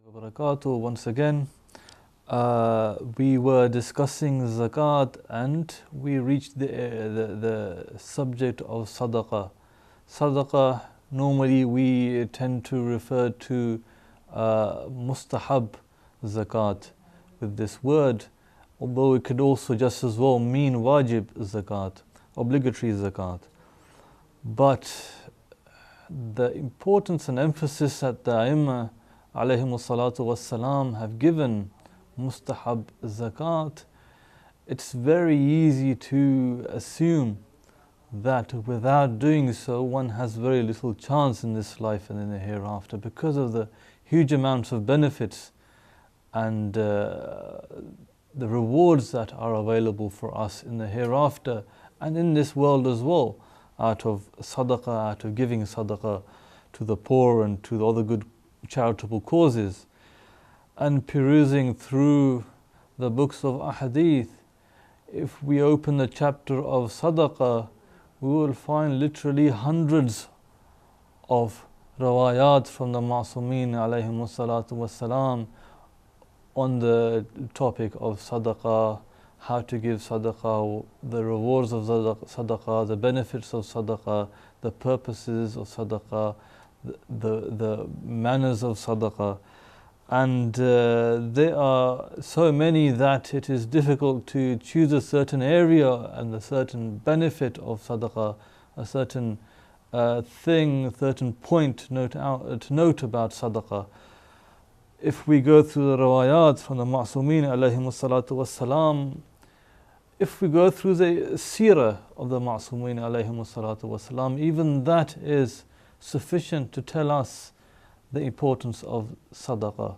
Wabarakatuh. Once again, we were discussing zakat and we reached the subject of sadaqah. Sadaqah, normally we tend to refer to mustahab zakat with this word, although it could also just as well mean wajib zakat, obligatory zakat. But the importance and emphasis that the A'immah alayhimus salatu wassalam have given mustahab zakat, it's very easy to assume that without doing so one has very little chance in this life and in the hereafter, because of the huge amounts of benefits and the rewards that are available for us in the hereafter and in this world as well, out of sadaqah, out of giving sadaqah to the poor and to the other good charitable causes. And perusing through the books of ahadith, if we open the chapter of sadaqah, we will find literally hundreds of rawayat from the Ma'sumeen alayhimus salatu wassalam on the topic of sadaqah, how to give sadaqah, the rewards of sadaqah, the benefits of sadaqah, the purposes of sadaqah, the manners of sadaqah. And there are so many that it is difficult to choose a certain area and a certain benefit of sadaqah, a certain thing, a certain point to note about sadaqah. If we go through the rawayat from the Ma'sumeen alayhimus salatu wassalam, if we go through the seerah of the Ma'sumeen alayhimus salatu wassalam, even that is sufficient to tell us the importance of sadaqah.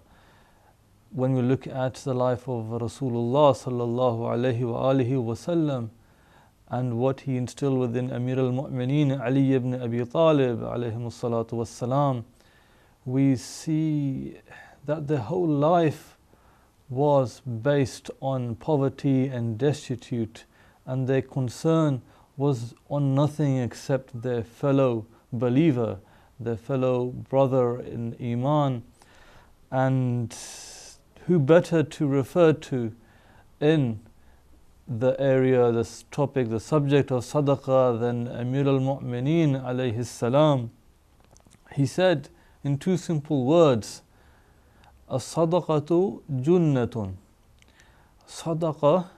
When we look at the life of Rasulullah sallallahu alayhi wa alihi wasallam and what he instilled within Amir al-Mu'mineen Ali ibn Abi Talib alayhimus salatu wassalam, we see that their whole life was based on poverty and destitute, and their concern was on nothing except their fellow believer, their fellow brother in Iman. And who better to refer to in the area, this topic, the subject of sadaqah than Amir al-Mu'mineen alayhi salam. He said in two simple words, as-sadaqatu junnatun. Sadaqah,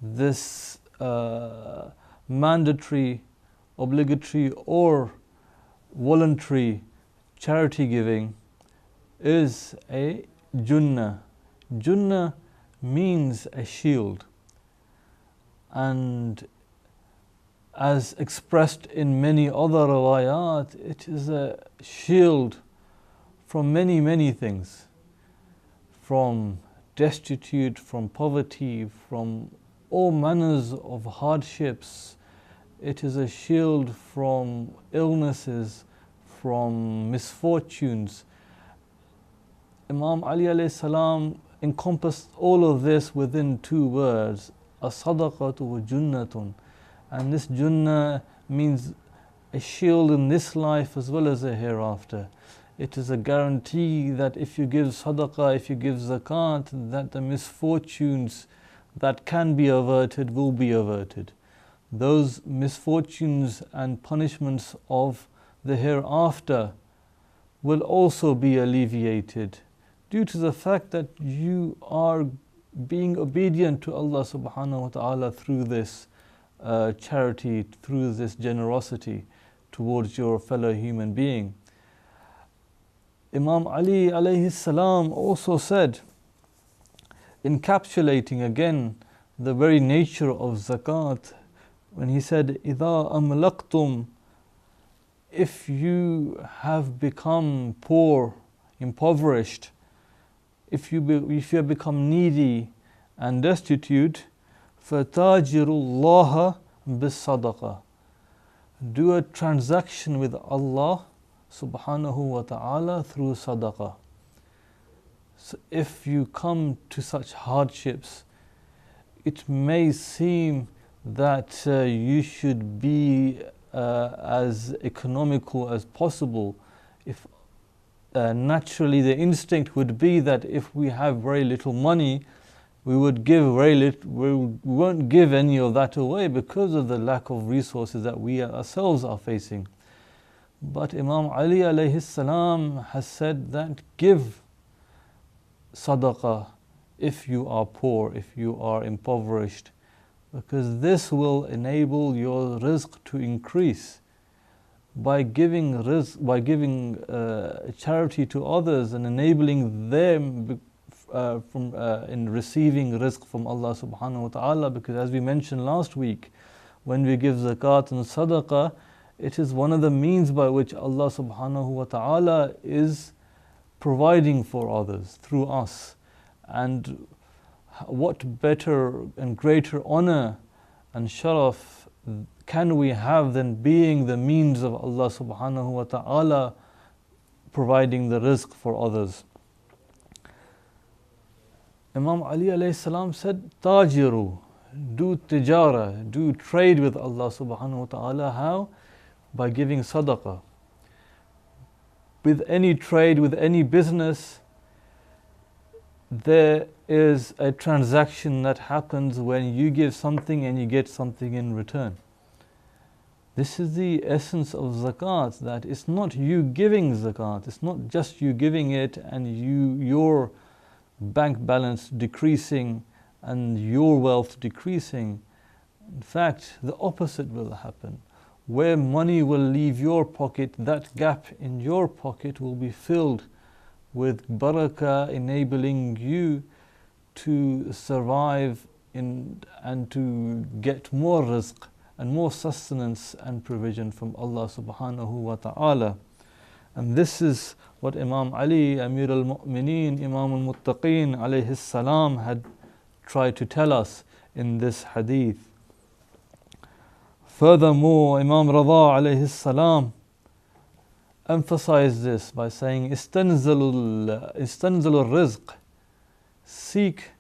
this mandatory, obligatory or voluntary charity giving, is a junnah. Junnah means a shield, and as expressed in many other riwayat, it is a shield from many things, from destitute, from poverty, from all manners of hardships. It is a shield from illnesses, from misfortunes. Imam Ali alayhi salam encompassed all of this within two words, as-sadaqatu junnatun. And this junnah means a shield in this life as well as the hereafter. It is a guarantee that if you give sadaqah, if you give zakat, that the misfortunes that can be averted will be averted. Those misfortunes and punishments of the hereafter will also be alleviated due to the fact that you are being obedient to Allah subhanahu wa ta'ala through this charity, through this generosity towards your fellow human being. Imam Ali alayhi salam also said, encapsulating again the very nature of zakat, when he said, إِذَا أَمْلَقْتُمْ, if you have become poor, impoverished, if you have become needy and destitute, فَتَاجِرُ اللَّهَ بِالصَّدَقَةِ, do a transaction with Allah subhanahu wa ta'ala through sadaqah. So if you come to such hardships, it may seem that you should be as economical as possible. If naturally the instinct would be that if we have very little money, we would give very little, we won't give any of that away because of the lack of resources that we ourselves are facing. But Imam Ali alayhi salam has said that give sadaqah if you are poor, if you are impoverished, because this will enable your rizq to increase. By giving rizq, by giving charity to others and enabling them in receiving rizq from Allah subhanahu wa ta'ala, because as we mentioned last week, when we give zakat and sadaqah, it is one of the means by which Allah subhanahu wa ta'ala is providing for others through us. And what better and greater honor and sharaf can we have than being the means of Allah subhanahu wa ta'ala providing the rizq for others. Imam Ali alayhi salam said, Tajiru, do tijara, do trade with Allah subhanahu wa ta'ala. How? By giving sadaqah. With any trade, with any business, there is a transaction that happens when you give something and you get something in return. This is the essence of zakat, that it's not you giving zakat, it's not just you giving it and your bank balance decreasing and your wealth decreasing. In fact, the opposite will happen. Where money will leave your pocket, that gap in your pocket will be filled with barakah, enabling you to survive and to get more rizq and more sustenance and provision from Allah subhanahu wa ta'ala. And this is what Imam Ali, Amir al-Mu'mineen, Imam al-Muttaqeen alayhi salam had tried to tell us in this hadith. Furthermore, Imam Rada alayhi salam emphasized this by saying, Istanzalul rizq, seek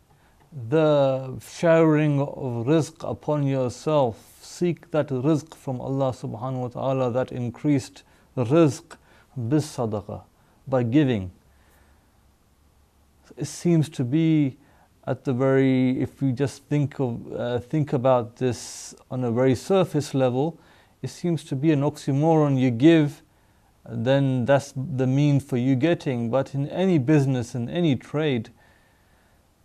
the showering of rizq upon yourself, seek that rizq from Allah subhanahu wa ta'ala, that increased rizq, bis sadaqah, by giving. It seems to be at the very, if we just think about this on a very surface level, it seems to be an oxymoron. You give, then that's the mean for you getting. But in any business, in any trade,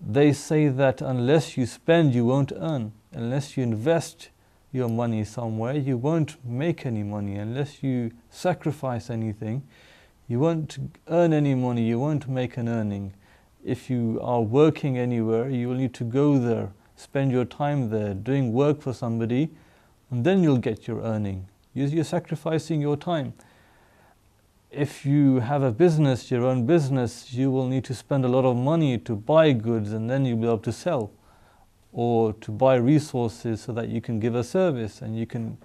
they say that unless you spend, you won't earn. Unless you invest your money somewhere, you won't make any money. Unless you sacrifice anything, you won't earn any money, you won't make an earning. If you are working anywhere, you will need to go there, spend your time there, doing work for somebody, and then you'll get your earning. You're sacrificing your time. If you have a business, your own business, you will need to spend a lot of money to buy goods, and then you'll be able to sell, or to buy resources so that you can give a service and you can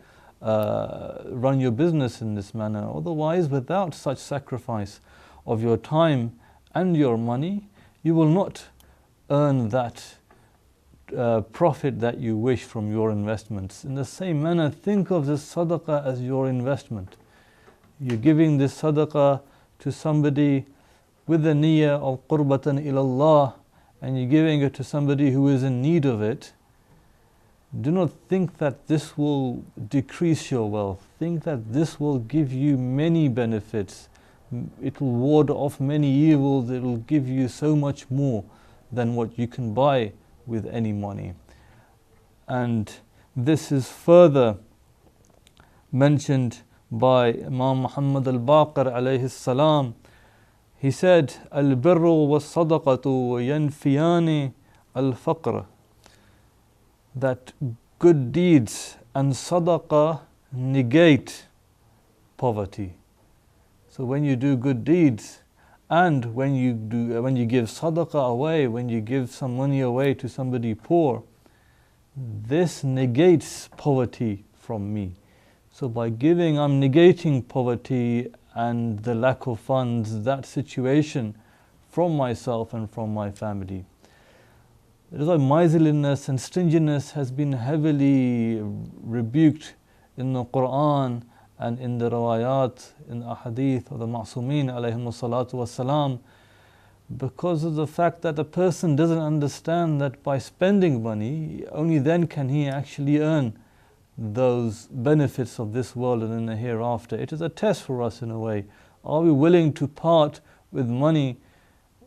run your business in this manner. Otherwise, without such sacrifice of your time and your money, you will not earn that profit that you wish from your investments. In the same manner, think of this sadaqah as your investment. You're giving this sadaqah to somebody with the niyyah of qurbatan ilallah, and you're giving it to somebody who is in need of it. Do not think that this will decrease your wealth. Think that this will give you many benefits. It will ward off many evils. It will give you so much more than what you can buy with any money. And this is further mentioned by Imam Muhammad al-Baqir alayhi salam. He said, Al-birru was-sadaqatu yanfiyani al-faqr, that good deeds and sadaqah negate poverty. So when you do good deeds and when you give sadaqah away, when you give some money away to somebody poor, this negates poverty from me. So by giving, I'm negating poverty and the lack of funds, that situation, from myself and from my family. That is why miserliness and stinginess has been heavily rebuked in the Quran and in the riwayat, in the ahadith of the Ma'sumin alayhimu salatu wassalam, because of the fact that a person doesn't understand that by spending money, only then can he actually earn those benefits of this world and in the hereafter. It is a test for us in a way. Are we willing to part with money?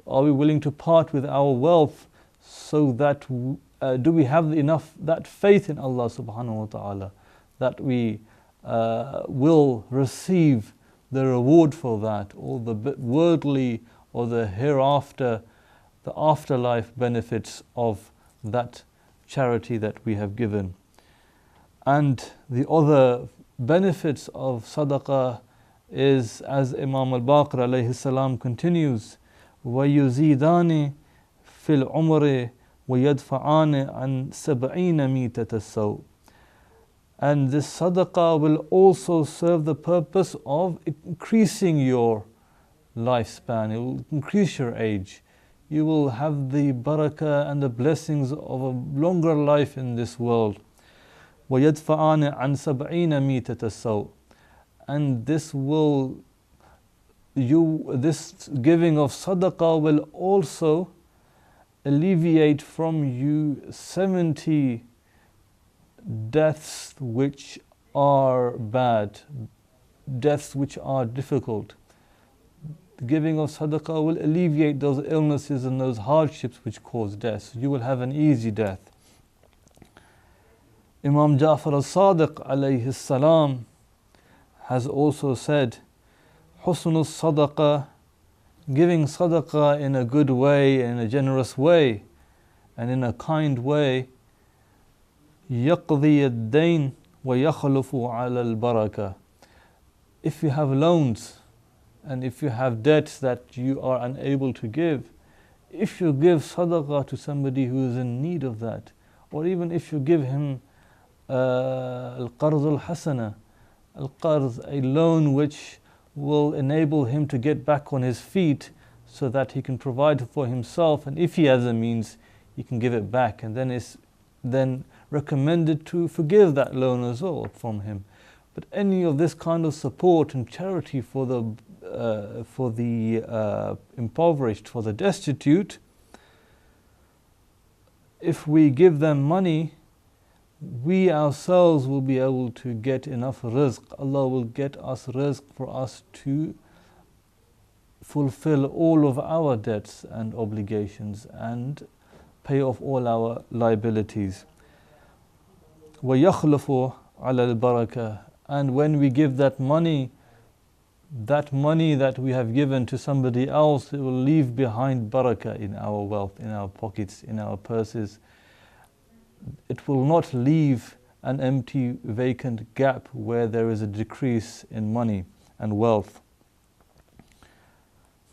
Are we willing to part with our wealth so that do we have enough that faith in Allah subhanahu wa ta'ala that we will receive the reward for that, or the worldly or the hereafter, the afterlife benefits of that charity that we have given. And the other benefits of sadaqah is, as Imam al-Baqir alayhi salam continues, وَيُزِيدَانِ فِي الْعُمْرِ وَيَدْفَعَانِ عَنْ سَبْعِينَ مِيتَةَ السَّوْءِ. And this sadaqah will also serve the purpose of increasing your lifespan. It will increase your age. You will have the barakah and the blessings of a longer life in this world. وَيَدْفَعَانِ عَنْ سَبْعِينَ مِيتَةَ السَّوْءِ. And this giving of sadaqah will also alleviate from you 70 deaths which are bad, deaths which are difficult. The giving of sadaqah will alleviate those illnesses and those hardships which cause death. You will have an easy death. Imam Ja'far al-Sadiq alayhi salam has also said, Husnul sadaqah, giving sadaqah in a good way, in a generous way, and in a kind way, يقضي الدين ويخلف على البركة. If you have loans and if you have debts that you are unable to give, if you give sadaqah to somebody who is in need of that, or even if you give him al-qarz al-hasana, al-qarz, a loan which will enable him to get back on his feet so that he can provide for himself, and if he has a means, he can give it back, and then it's then recommended to forgive that loan as well from him. But any of this kind of support and charity for the impoverished, for the destitute, if we give them money, we ourselves will be able to get enough rizq. Allah will get us rizq for us to fulfill all of our debts and obligations and pay off all our liabilities. وَيَخْلُفُ عَلَى الْبَرَكَةِ. And when we give that money that we have given to somebody else, it will leave behind barakah in our wealth, in our pockets, in our purses. It will not leave an empty, vacant gap where there is a decrease in money and wealth.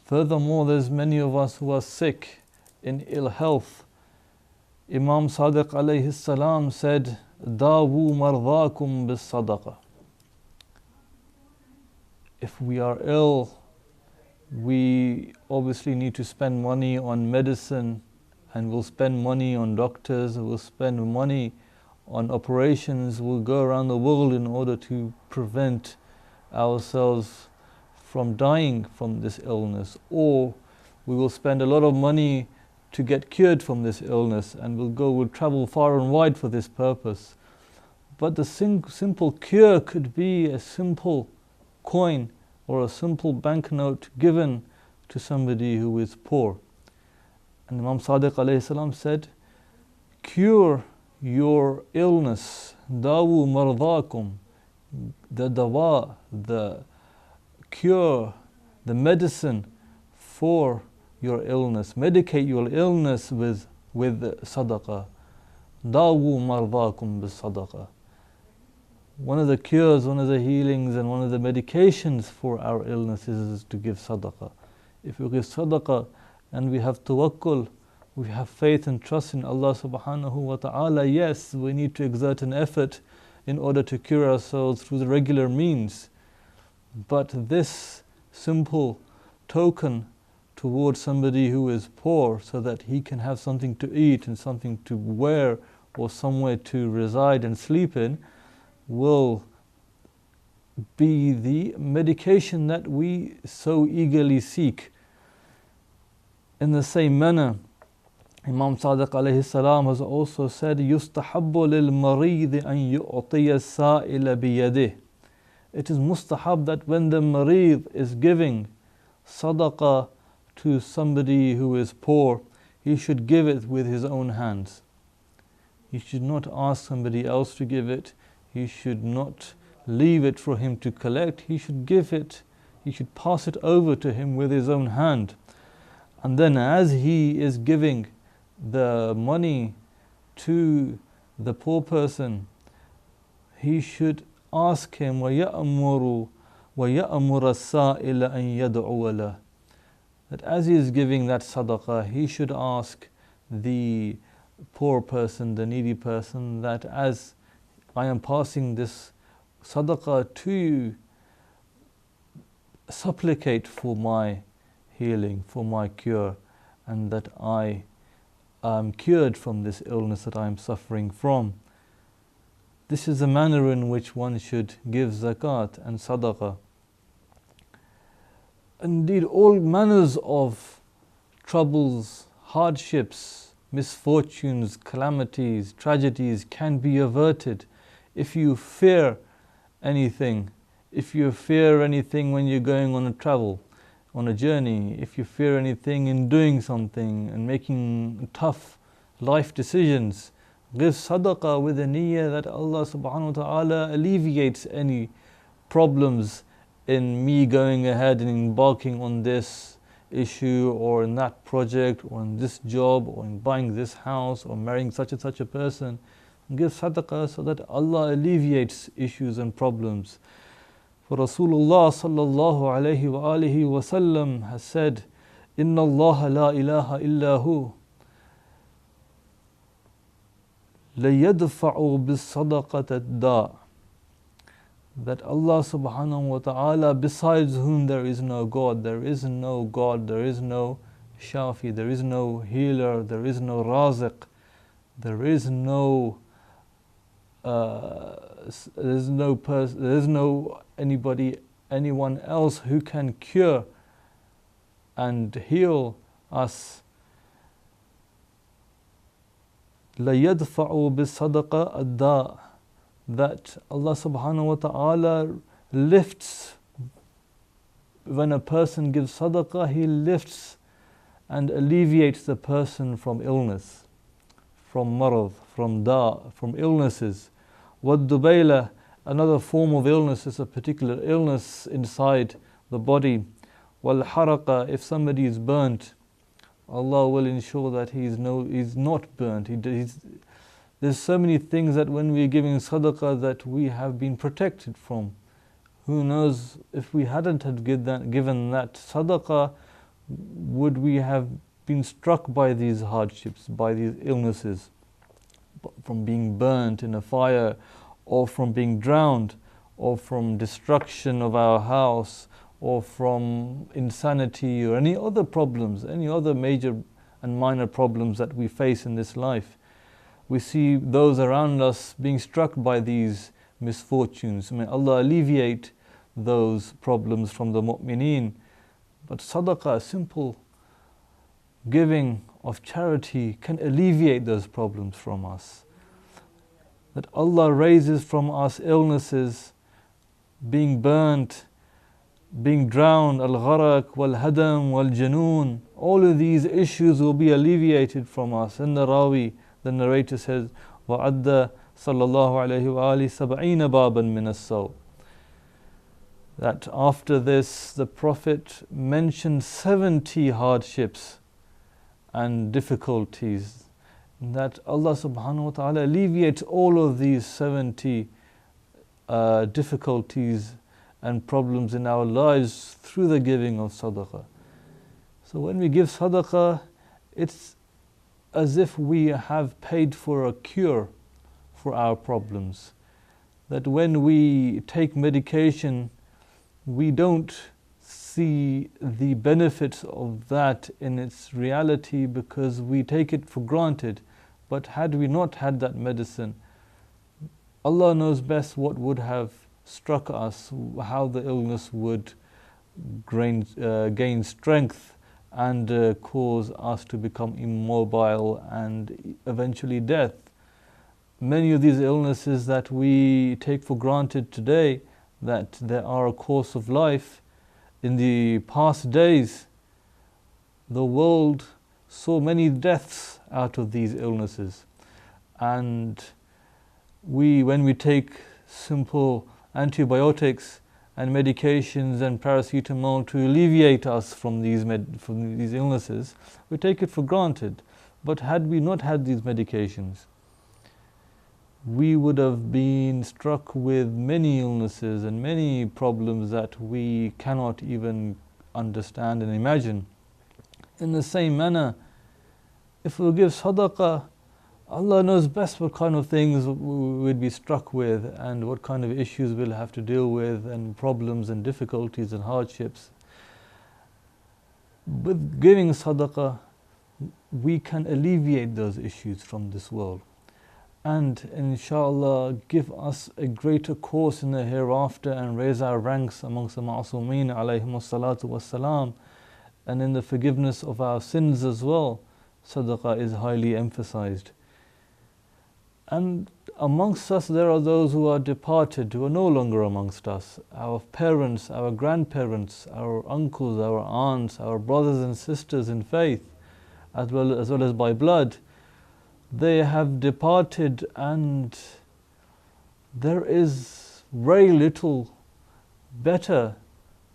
Furthermore, there's many of us who are sick, in ill health. Imam Sadiq alayhi salam said, Dawu mardhakum bis sadaqah. If we are ill, we obviously need to spend money on medicine, and we'll spend money on doctors, we'll spend money on operations, we'll go around the world in order to prevent ourselves from dying from this illness, or we will spend a lot of money to get cured from this illness, and we'll travel far and wide for this purpose. But the simple cure could be a simple coin or a simple banknote given to somebody who is poor. And Imam Sadiq alayhi salam said, cure your illness, dawu mardhakum, the dawa, the cure, the medicine for your illness, medicate your illness with sadaqah. Dawu mardhakum bis sadaqah. One of the cures, one of the healings, and one of the medications for our illnesses is to give sadaqah. If we give sadaqah and we have tawakkul, we have faith and trust in Allah subhanahu wa ta'ala, yes, we need to exert an effort in order to cure ourselves through the regular means. But this simple token towards somebody who is poor, so that he can have something to eat and something to wear or somewhere to reside and sleep in, will be the medication that we so eagerly seek. In the same manner, Imam Sadiq alayhi salam has also said, يُسْتَحَبُّ لِلْمَرِيضِ أَن يُعْطِيَ السَّائِلَ بِيَدِهِ. It is mustahab that when the marid is giving sadaqah to somebody who is poor, he should give it with his own hands. He should not ask somebody else to give it. He should not leave it for him to collect. He should give it, he should pass it over to him with his own hand. And then as he is giving the money to the poor person, he should ask him وَيَأْمُرُ السَّائِلَ أَن يَدْعُوَ لَهُ, that as he is giving that sadaqah, he should ask the poor person, the needy person, that as I am passing this sadaqah to you, supplicate for my healing, for my cure, and that I am cured from this illness that I am suffering from. This is the manner in which one should give zakat and sadaqah. Indeed, all manners of troubles, hardships, misfortunes, calamities, tragedies can be averted if you fear anything. If you fear anything when you're going on a travel, on a journey, if you fear anything in doing something and making tough life decisions, give sadaqah with a niyyah that Allah subhanahu wa ta'ala alleviates any problems in me going ahead and embarking on this issue or in that project or in this job or in buying this house or marrying such and such a person. Give sadaqah so that Allah alleviates issues and problems. For Rasulullah sallallahu alayhi wa alihi wa sallam has said, Inna Allah la ilaha illahu لَيَدْفَعُ بِالصَّدَقَةِ الدَّاءِ, that Allah subhanahu wa ta'ala, besides whom there is no God, there is no God, there is no shafi, there is no healer, there is no raziq, there is no anyone else who can cure and heal us. لَيَدْفَعُ بِالصَّدَقَةِ الدَّاءِ, that Allah subhanahu wa ta'ala lifts, when a person gives sadaqah, he lifts and alleviates the person from illness, from marad, from from illnesses. وَالدُّبَيْلَةِ, another form of illness is a particular illness inside the body. وَالْحَرَقَ, if somebody is burnt, Allah will ensure that he's not burnt. There's so many things that when we're giving sadaqah that we have been protected from. Who knows, if we hadn't had given that sadaqah, would we have been struck by these hardships, by these illnesses, from being burnt in a fire, or from being drowned, or from destruction of our house, or from insanity, or any other problems, any other major and minor problems that we face in this life. We see those around us being struck by these misfortunes. May Allah alleviate those problems from the mu'mineen. But sadaqah, simple giving of charity, can alleviate those problems from us. That Allah raises from us illnesses, being burnt, being drowned, al-gharaq, wal-hadam, wal-janoon, all of these issues will be alleviated from us. And the narrator says, وَعَدَّ sallallahu alayhi wa alihi sab'ina baban min as-saw, that after this the Prophet mentioned 70 hardships and difficulties, that Allah subhanahu wa ta'ala alleviates all of these 70 difficulties and problems in our lives through the giving of sadaqah. So when we give sadaqah, it's as if we have paid for a cure for our problems. That when we take medication, we don't see the benefits of that in its reality because we take it for granted. But had we not had that medicine, Allah knows best what would have struck us, how the illness would gain strength and cause us to become immobile and eventually death. Many of these illnesses that we take for granted today, that they are a course of life, in the past days, the world saw many deaths out of these illnesses. And when we take simple antibiotics and medications and paracetamol to alleviate us from these illnesses, we take it for granted. But had we not had these medications, we would have been struck with many illnesses and many problems that we cannot even understand and imagine. In the same manner, if we give sadaqah, Allah knows best what kind of things we'd be struck with and what kind of issues we'll have to deal with and problems and difficulties and hardships. With giving sadaqah, we can alleviate those issues from this world and inshallah give us a greater course in the hereafter and raise our ranks amongst the ma'asumeen alayhimus salatu wassalam, and in the forgiveness of our sins as well. Sadaqah is highly emphasized. And amongst us there are those who are departed, who are no longer amongst us. Our parents, our grandparents, our uncles, our aunts, our brothers and sisters in faith, as well as by blood. They have departed, and there is very little better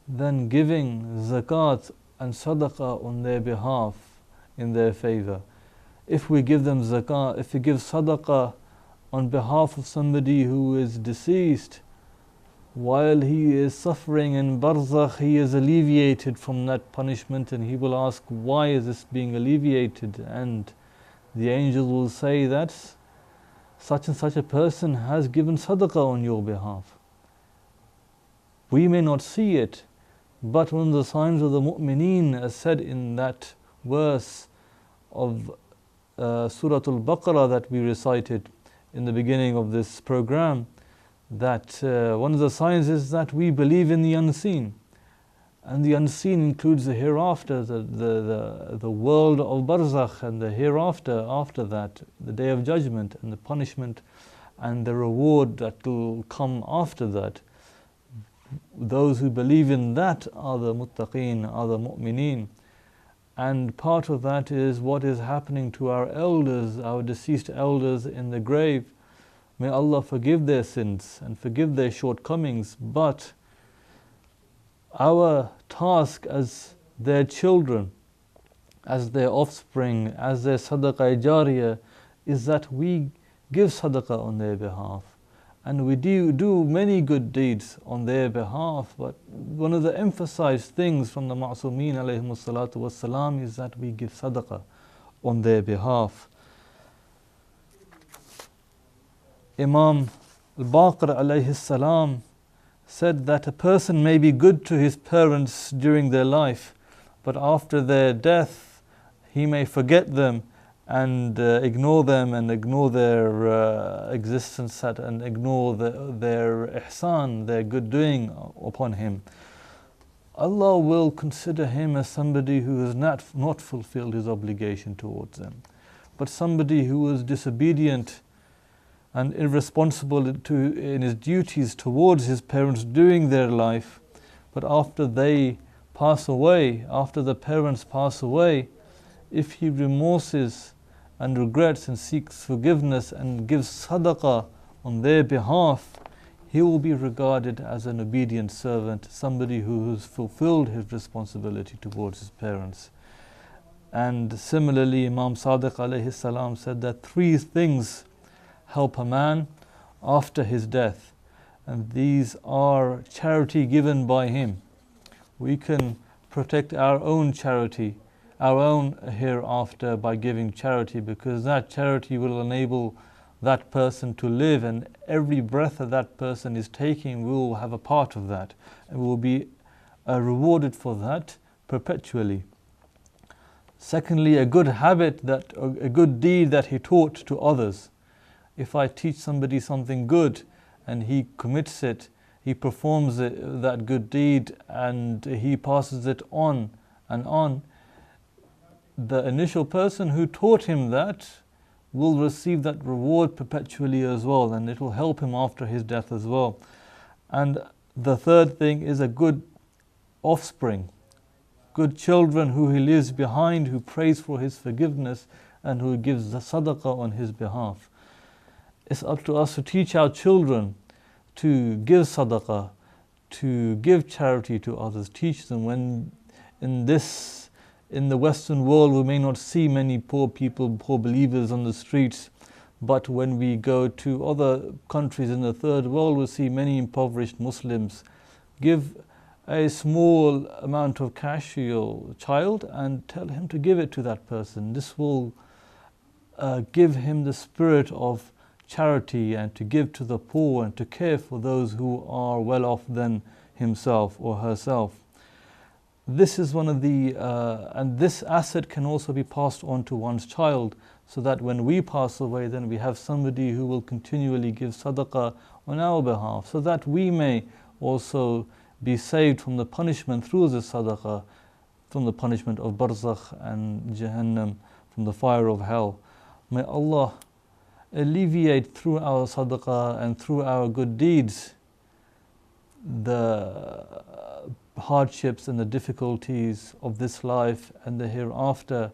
than giving zakat and sadaqah on their behalf, in their favor. If we give them zakah, if we give sadaqah on behalf of somebody who is deceased, while he is suffering in barzakh, he is alleviated from that punishment, and he will ask, why is this being alleviated? And the angel will say that such and such a person has given sadaqah on your behalf. We may not see it, but one of the signs of the mu'mineen, as said in that verse of Surah Al-Baqarah that we recited in the beginning of this program, that one of the signs is that we believe in the unseen. And the unseen includes the hereafter, the world of barzakh, and the hereafter, after that, the day of judgment and the punishment and the reward that will come after that. Those who believe in that are the muttaqeen, are the mu'mineen. And part of that is what is happening to our elders, our deceased elders in the grave. May Allah forgive their sins and forgive their shortcomings. But our task as their children, as their offspring, as their sadaqah jariyah, is that we give sadaqah on their behalf. And we do many good deeds on their behalf, but one of the emphasized things from the ma'asumeen alayhimus salatu wassalam is that we give sadaqah on their behalf. Imam al-Baqir alayhi salam said that a person may be good to his parents during their life, but after their death he may forget them and ignore them and ignore their existence and ignore their ihsan, their good doing upon him. Allah will consider him as somebody who has not fulfilled his obligation towards them, but somebody who was disobedient and irresponsible in his duties towards his parents during their life. But after they pass away, after the parents pass away, if he remorses and regrets and seeks forgiveness and gives sadaqah on their behalf, he will be regarded as an obedient servant, somebody who has fulfilled his responsibility towards his parents. And similarly, Imam Sadiq alayhi salam said that 3 things help a man after his death, and these are charity given by him. We can protect our own charity, our own hereafter, by giving charity, because that charity will enable that person to live, and every breath that person is taking will have a part of that, and will be rewarded for that perpetually. Secondly, a good habit, a good deed that he taught to others. If I teach somebody something good and he commits it, he performs that good deed and he passes it on and on, the initial person who taught him that will receive that reward perpetually as well, and it will help him after his death as well. And the third thing is a good offspring, good children who he leaves behind, who prays for his forgiveness and who gives the sadaqah on his behalf. It's up to us to teach our children to give sadaqah, to give charity to others. Teach them. When in the Western world we may not see many poor people, poor believers on the streets, but when we go to other countries in the third world, we see many impoverished Muslims. Give a small amount of cash to your child and tell him to give it to that person. This will give him the spirit of charity and to give to the poor and to care for those who are well off than himself or herself. This is one of the, and this asset can also be passed on to one's child, so that when we pass away, then we have somebody who will continually give sadaqah on our behalf, so that we may also be saved from the punishment through the sadaqah, from the punishment of barzakh and Jahannam, from the fire of hell. May Allah alleviate through our sadaqah and through our good deeds the hardships and the difficulties of this life and the hereafter.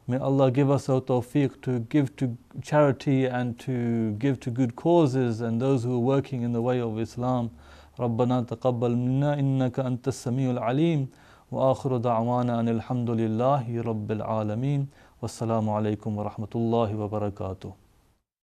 May Allah give us the tawfiq to give to charity and to give to good causes and those who are working in the way of Islam. ربنا تقبل منا إنك أنت السميع العليم وآخر دعوانا أن الحمد لله رب العالمين والسلام عليكم ورحمة الله وبركاته.